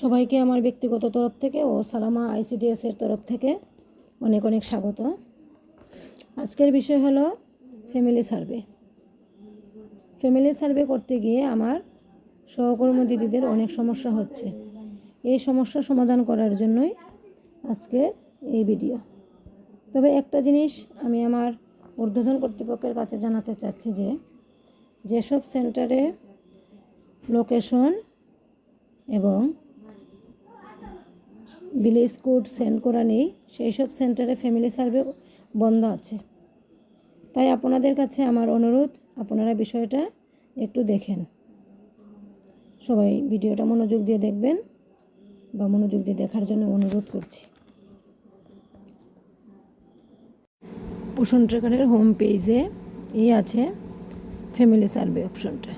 সবাইকে আমার ব্যক্তিগত তরফ থেকে ও সালামা আইসিডিএসের তরফ থেকে অনেক অনেক স্বাগত। আজকের বিষয় হলো ফ্যামিলি সার্ভে। ফ্যামিলি সার্ভে করতে গিয়ে আমার সহকর্মী দিদিদের অনেক সমস্যা হচ্ছে। এই সমস্যা সমাধান করার জন্যই আজকে এই ভিডিও। তবে একটা জিনিস আমি আমার ঊর্ধ্বতন কর্তৃপক্ষের কাছে জানাতে চাচ্ছি যে যেসব সেন্টারে লোকেশন এবং ভিলেজ কোড সেন্ড করা নেই সেই সব সেন্টারে ফ্যামিলি সার্ভে বন্ধ আছে। তাই আপনাদের কাছে আমার অনুরোধ, আপনারা বিষয়টা একটু দেখেন। সবাই ভিডিওটা মনোযোগ দিয়ে দেখবেন বা মনোযোগ দিয়ে দেখার জন্য অনুরোধ করছি। পোষণ ট্র্যাকারের হোম পেজে আছে ফ্যামিলি সার্ভে অপশনটা,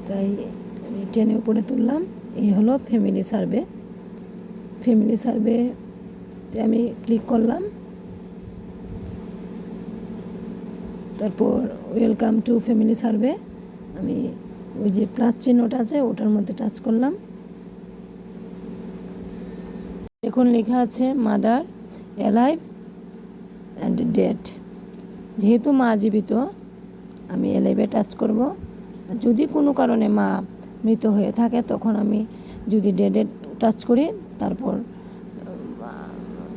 তাই আমি টেনে উপরে তুললাম। এই হলো ফ্যামিলি সার্ভে। ফ্যামিলি সার্ভেতে আমি ক্লিক করলাম, তারপর ওয়েলকাম টু ফ্যামিলি সার্ভে আমি ওই যে প্লাস চিহ্নটা আছে ওটার মধ্যে টাচ করলাম। এখন লেখা আছে মাদার অ্যালাইভ অ্যান্ড ডেড। যেহেতু মা জীবিত আমি অ্যালাইভে টাচ করব। যদি কোনো কারণে মা মৃত হয়ে থাকে তখন আমি যদি ডেডে টাচ করি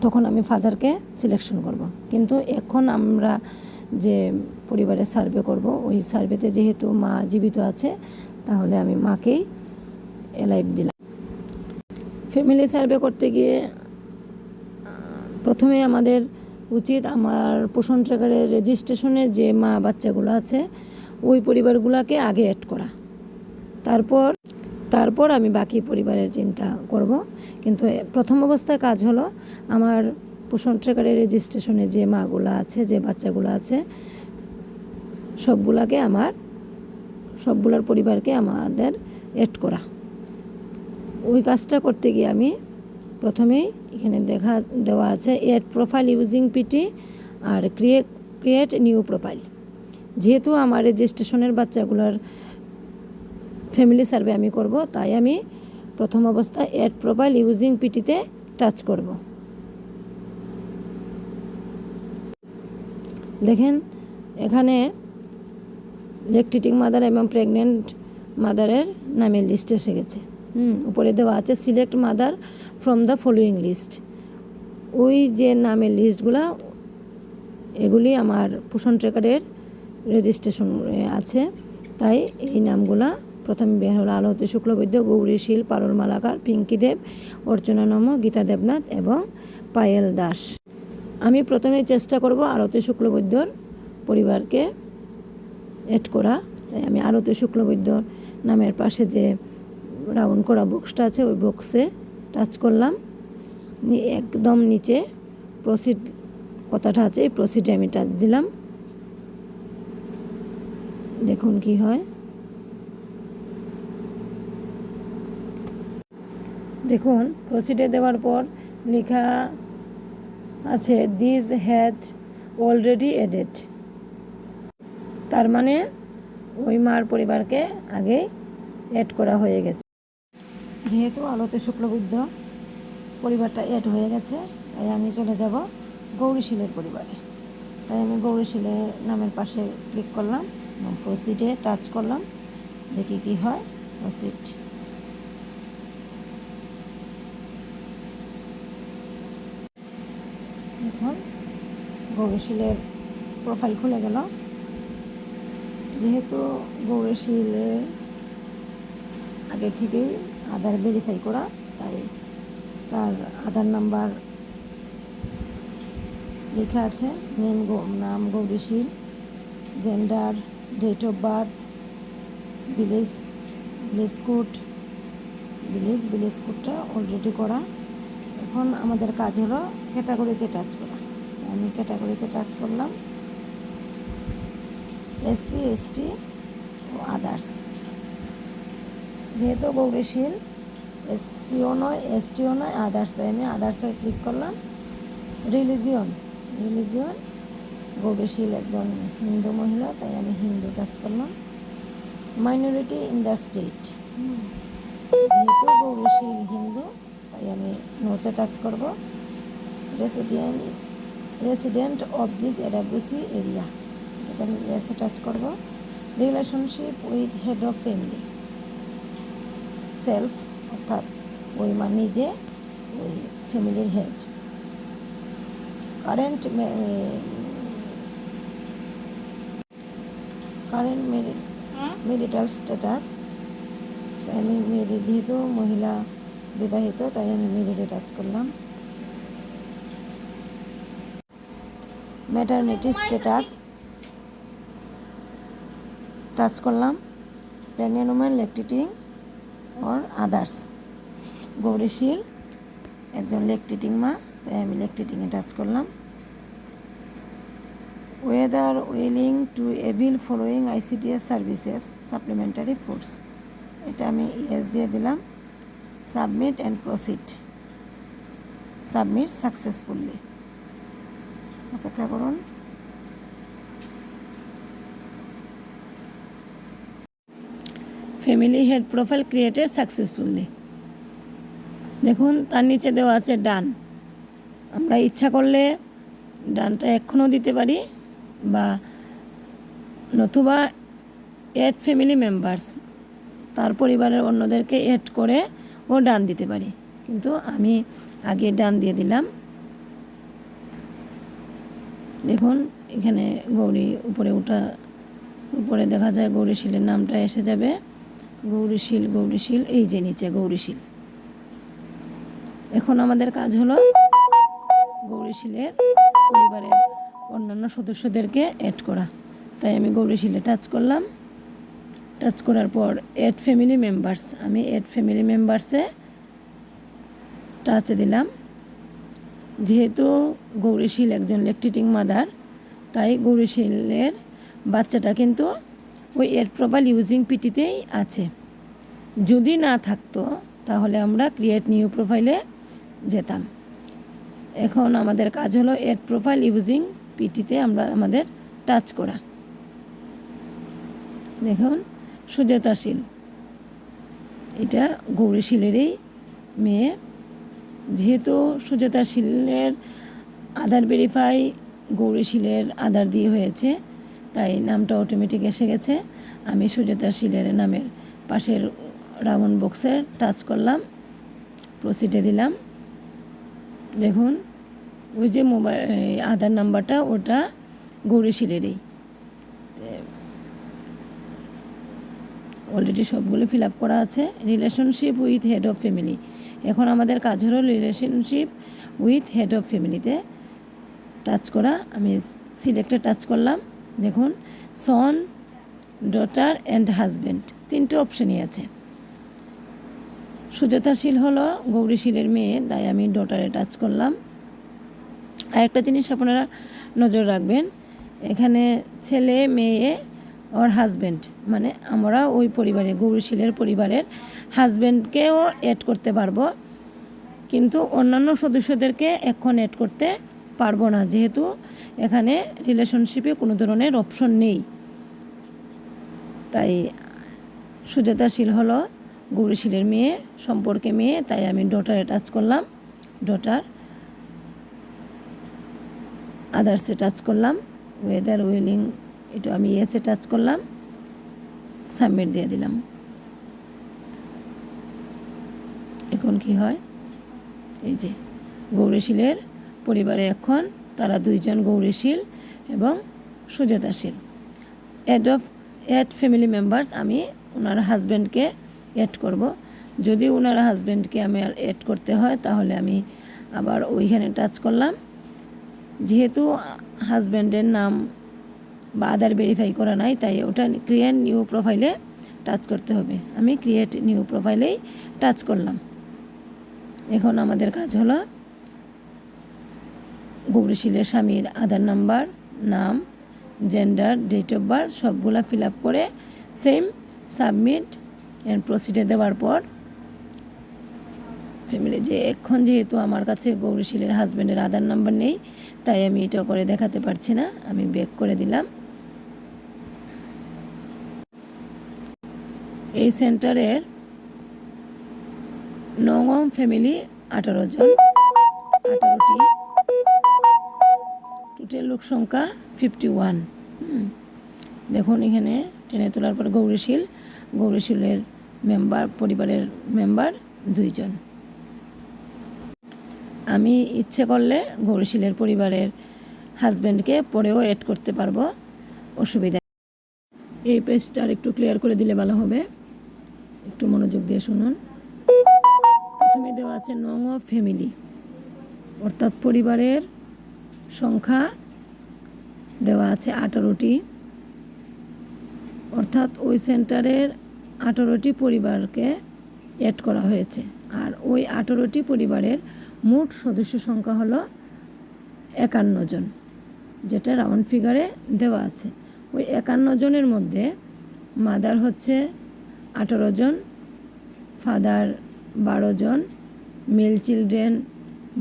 তখন আমি ফাদারকে সিলেকশন করব। কিন্তু এখন আমরা যে পরিবারে সার্ভে করব ওই সার্ভেতে যেহেতু মা জীবিত আছে তাহলে আমি মাকেই অ্যালাইভ দিলাম। ফ্যামিলি সার্ভে করতে গিয়ে প্রথমে আমাদের উচিত আমার পোষণ ট্র্যাকারের রেজিস্ট্রেশনের যে মা বাচ্চাগুলো আছে ওই পরিবারগুলোকে আগে অ্যাড করা, তারপর আমি বাকি পরিবারের চিন্তা করব। কিন্তু প্রথম অবস্থায় কাজ হলো আমার পোষণ ট্র্যাকারের রেজিস্ট্রেশনে যে মাগুলো আছে, যে বাচ্চাগুলো আছে সবগুলোর পরিবারকে আমাদের অ্যাড করা। ওই কাজটা করতে গিয়ে আমি প্রথমেই এখানে দেওয়া আছে অ্যাড প্রোফাইল ইউজিং পিটি আর ক্রিয়েট নিউ প্রোফাইল। যেহেতু আমার রেজিস্ট্রেশনের বাচ্চাগুলোর ফ্যামিলি সার্ভে আমি করব, তাই আমি প্রথম অবস্থায় অ্যাড প্রোফাইল ইউজিং পিটিতে টাচ করব। দেখেন এখানে ল্যাকটেটিং মাদার এবং প্রেগনেন্ট মাদারের নামের লিস্ট এসে গেছে। উপরে দেওয়া আছে select mother from the following list. ওই যে নামের লিস্টগুলো এগুলি আমার পোষণ ট্র্যাকারের রেজিস্ট্রেশন আছে, তাই এই নামগুলা প্রথমে বের হলো আলতি শুক্লবৈদ্য, গৌরী শীল, পারুল মালাকার, পিঙ্কি দেব, অর্চনা নম, গীতা দেবনাথ এবং পায়েল দাস। আমি প্রথমে চেষ্টা করব আরতি শুক্লবৈদ্যর পরিবারকে অ্যাড করা। তাই আমি আরতি শুক্লবৈদ্যর নামের পাশে যে রাউন্ড করা বক্সটা আছে ওই বক্সে টাচ করলাম। একদম নিচে প্রসিড কথাটা আছে, এই প্রসিডে আমি টাচ দিলাম। দেখুন কি হয়। দেখুন প্রসিডে দেওয়ার পর লেখা আছে দিস হ্যাড অলরেডি অ্যাডেড। তার মানে ওই মার পরিবারকে আগে অ্যাড করা হয়ে গেছে। যেহেতু আলতি শুক্লবৈদ্য পরিবারটা অ্যাড হয়ে গেছে তাই আমি চলে যাব গৌরীশীলের পরিবারে। তাই আমি গৌরীশীলের নামের পাশে ক্লিক করলাম এবং প্রসিডে টাচ করলাম। দেখি কি হয়। প্রসিড। এখন গৌরীশীলের প্রোফাইল খুলে গেল। যেহেতু গৌরীশীলের আগে থেকেই আধার ভেরিফাই করা, তাই তার আধার নাম্বার লেখা আছে। নাম Gourishil, gender, date of birth, village কোডটা অলরেডি করা। এখন আমাদের কাজ হলো ক্যাটাগরিতে টাচ করা। আমি ক্যাটাগরিতে টাচ করলাম, এসসি, এসটি ও আদার্স। যেহেতু গৌরীশীল এসসিও নয়, এসটিও নয়, আদার্স, তাই আমি আদার্সে ক্লিক করলাম। রিলিজিয়ন গৌরীশীল একজন হিন্দু মহিলা, তাই আমি হিন্দু টাচ করলাম। মাইনরিটি ইন দ্য স্টেট, যেহেতু গৌরীশীল হিন্দু, তাই আমি নোতে টাচ করব। Resident of this AWC area, এটাতে আমি ইয়েসে টাচ করব। Relationship with head of family, self অর্থাৎ ওই নিজে ওই ফ্যামিলির হেড। কারেন্ট মেরিটাল স্ট্যাটাস, তাই আমি যেহেতু মহিলা বিবাহিত, তাই আমি মেরিটে টাচ করলাম। ম্যাটারনিটি স্ট্যাটাস টাচ করলাম। Pregnant women, lactating or others, Gourishil একজন ল্যাকটেটিং মা, তাই আমি ল্যাকটেটিংয়ে টাচ করলাম। Whether willing to avail following ICDS services supplementary foods, এটা আমি ইয়েস দিয়ে দিলাম। Submit and proceed, submit successfully, অপেক্ষা করুন। Family head profile created successfully, দেখুন তার নিচে দেওয়া আছে ডান। আমরা ইচ্ছা করলে ডানটা এখনও দিতে পারি, বা নতুবা এড ফ্যামিলি মেম্বার্স, তার পরিবারের অন্যদেরকে এড করে ও ডান দিতে পারি, কিন্তু আমি আগে ডান দিয়ে দিলাম। দেখুন এখানে গৌরী উপরে দেখা যায় গৌরীশীলের নামটা এসে যাবে। গৌরীশীল এই যে নিচে গৌরীশীল। এখন আমাদের কাজ হলো গৌরীশীলের পরিবারের অন্যান্য সদস্যদেরকে অ্যাড করা, তাই আমি গৌরীশীলে টাচ করলাম। টাচ করার পর এড ফ্যামিলি মেম্বার্স, আমি এড ফ্যামিলি মেম্বার্সে টাচ দিলাম। যেহেতু গৌরীশীল একজন ল্যাকটেটিং মাদার, তাই গৌরীশীলের বাচ্চাটা কিন্তু ওই এড প্রোফাইল ইউজিং পিটিতেই আছে। যদি না থাকতো তাহলে আমরা ক্রিয়েট নিউ প্রোফাইলে যেতাম। এখন আমাদের কাজ হলো এড প্রোফাইল ইউজিং পিটিতে আমাদের টাচ করা। দেখুন সুজাতাশীল, এটা গৌরীশীলেরই মেয়ে। যেহেতু সুজাতাশীলের আধার ভেরিফাই গৌরীশীলের আধার দিয়ে হয়েছে, তাই নামটা অটোমেটিক এসে গেছে। আমি সুজাতাশীলের নামের পাশের রাউন্ড বক্সে টাচ করলাম, প্রসিডে দিলাম। দেখুন ওই যে আধার নাম্বারটা ওটা গৌরীশীলেরই, অলরেডি সবগুলো ফিল আপ করা আছে। Relationship with head of family, এখন আমাদের কাজ হলো রিলেশনশিপ উইথ হেড অফ ফ্যামিলিতে টাচ করা। আমি সিলেক্টে টাচ করলাম। দেখুন সন, ডটার অ্যান্ড হাজব্যান্ড, তিনটে অপশানই আছে। সুজাতাশীল হলো গৌরীশীলের মেয়ে, তাই আমি ডটারে টাচ করলাম। আর একটা জিনিস আপনারা নজর রাখবেন, এখানে ছেলে মেয়ে ওর হাজব্যান্ড, মানে আমরা ওই পরিবারে গৌরীশীলের পরিবারের হাজব্যান্ডকেও অ্যাড করতে পারবো, কিন্তু অন্যান্য সদস্যদেরকে এখন অ্যাড করতে পারবো না, যেহেতু এখানে রিলেশনশিপে কোনো ধরনের অপশন নেই। তাই সুজাতাশীল হলো গৌরীশীলের মেয়ে, সম্পর্কে মেয়ে, তাই আমি ডটারে টাচ করলাম। ডটার, আদার্সে টাচ করলাম। ওয়েদার উইলিং, এটা আমি ইয়েসে টাচ করলাম, সাবমিট দিয়ে দিলাম। এখন কি হয়, এই যে গৌরীশীলের পরিবারে এখন তারা দুইজন গৌরীশীল এবং সুজাতাশীল। অ্যাড ফ্যামিলি মেম্বার্স, আমি ওনার হাজব্যান্ডকে অ্যাড করব। যদি ওনার হাজব্যান্ডকে আমি অ্যাড করতে হয় তাহলে আমি আবার ওইখানে টাচ করলাম। যেহেতু হাজব্যান্ডের নাম বা আধার ভেরিফাই করা নাই, তাই ওটা ক্রিয়েট নিউ প্রোফাইলে টাচ করতে হবে। আমি ক্রিয়েট নিউ প্রোফাইলেই টাচ করলাম। এখন আমাদের কাজ হলো গৌরীশীলের স্বামীর আধার নাম্বার, নাম, জেন্ডার, ডেট অফ বার্থ সবগুলা ফিল আপ করে সেম সাবমিট অ্যান্ড প্রসিডে দেওয়ার পর ফ্যামিলি এখন যেহেতু আমার কাছে গৌরীশীলের হাজব্যান্ডের আধার নাম্বার নেই, তাই আমি এটা করে দেখাতে পারছি না। আমি ব্যাক করে দিলাম। এই সেন্টারের নং ফ্যামিলি 18 জন, 18টি, টোটাল লোক সংখ্যা 51। দেখুন এখানে টেনে তোলার পর গৌরীশীলের পরিবারের মেম্বার 2 জন। আমি ইচ্ছে করলে গৌরীশীলের পরিবারের হাজব্যান্ডকে পরেও অ্যাড করতে পারবো, অসুবিধা। এই পেজটা আর একটু ক্লিয়ার করে দিলে ভালো হবে, একটু মনোযোগ দিয়ে শুনুন। প্রথমে দেওয়া আছে নং অফ ফ্যামিলি, অর্থাৎ পরিবারের সংখ্যা দেওয়া আছে 18টি, অর্থাৎ ওই সেন্টারের 18টি পরিবারকে অ্যাড করা হয়েছে। আর ওই 18টি পরিবারের মোট সদস্য সংখ্যা হলো 51 জন, যেটা রাউন্ড ফিগারে দেওয়া আছে। ওই 51 জনের মধ্যে মাদার হচ্ছে 18 জন, ফাদার 12 জন, মেল চিলড্রেন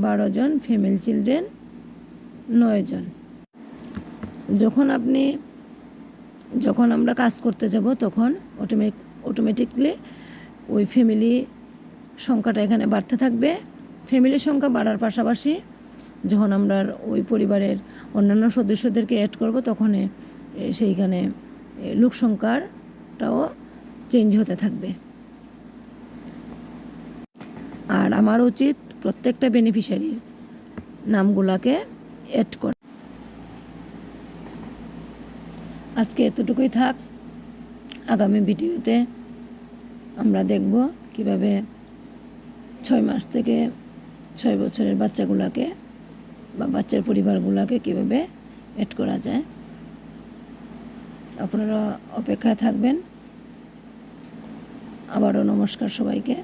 12 জন, ফিমেল চিলড্রেন 9 জন। যখন আমরা কাজ করতে যাব তখন অটোমেটিকলি ওই ফ্যামিলি সংখ্যাটা এখানে বাড়তে থাকবে। ফ্যামিলির সংখ্যা বাড়ার পাশাপাশি যখন আমরা ওই পরিবারের অন্যান্য সদস্যদেরকে অ্যাড করব তখন সেইখানে লোক সংখ্যাটাও চেঞ্জ হতে থাকবে। আর আমার উচিত প্রত্যেকটা বেনিফিশিয়ারির নামগুলাকে অ্যাড করা। আজকে এতটুকুই থাক। আগামী ভিডিওতে আমরা দেখব কিভাবে 6 মাস থেকে 6 বছরের বাচ্চাগুলোকে বা বাচ্চার পরিবারগুলোকে কিভাবে অ্যাড করা যায়। আপনারা অপেক্ষায় থাকবেন। আবারও নমস্কার সবাইকে।